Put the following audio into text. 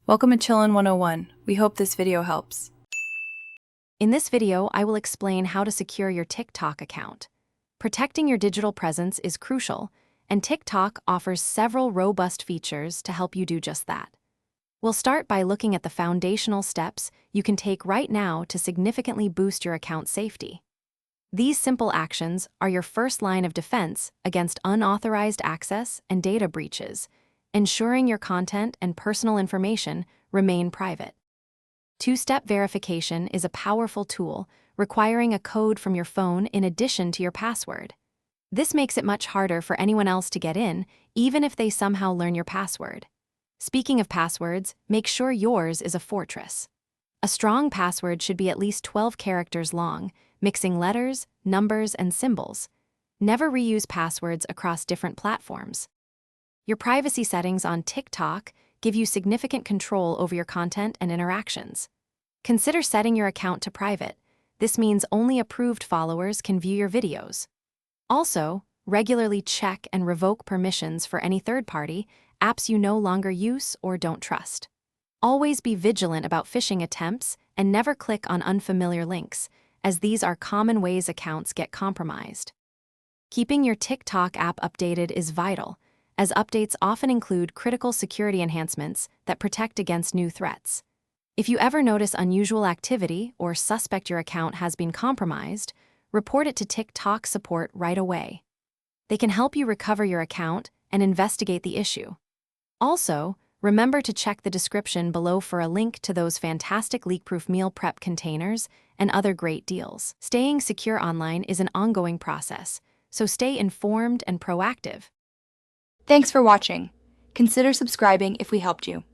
Welcome to Chillin' 101. We hope this video helps. In this video, I will explain how to secure your TikTok account. Protecting your digital presence is crucial, and TikTok offers several robust features to help you do just that. We'll start by looking at the foundational steps you can take right now to significantly boost your account safety. These simple actions are your first line of defense against unauthorized access and data breaches, ensuring your content and personal information remain private. Two-step verification is a powerful tool requiring a code from your phone in addition to your password. This makes it much harder for anyone else to get in, even if they somehow learn your password. Speaking of passwords, make sure yours is a fortress. A strong password should be at least 12 characters long, mixing letters, numbers, and symbols. Never reuse passwords across different platforms. Your privacy settings on TikTok give you significant control over your content and interactions. Consider setting your account to private. This means only approved followers can view your videos. Also, regularly check and revoke permissions for any third-party apps you no longer use or don't trust. Always be vigilant about phishing attempts and never click on unfamiliar links, as these are common ways accounts get compromised. Keeping your TikTok app updated is vital, as updates often include critical security enhancements that protect against new threats. If you ever notice unusual activity or suspect your account has been compromised, report it to TikTok support right away. They can help you recover your account and investigate the issue. Also, remember to check the description below for a link to those fantastic leak-proof meal prep containers and other great deals. Staying secure online is an ongoing process, so stay informed and proactive. Thanks for watching. Consider subscribing if we helped you.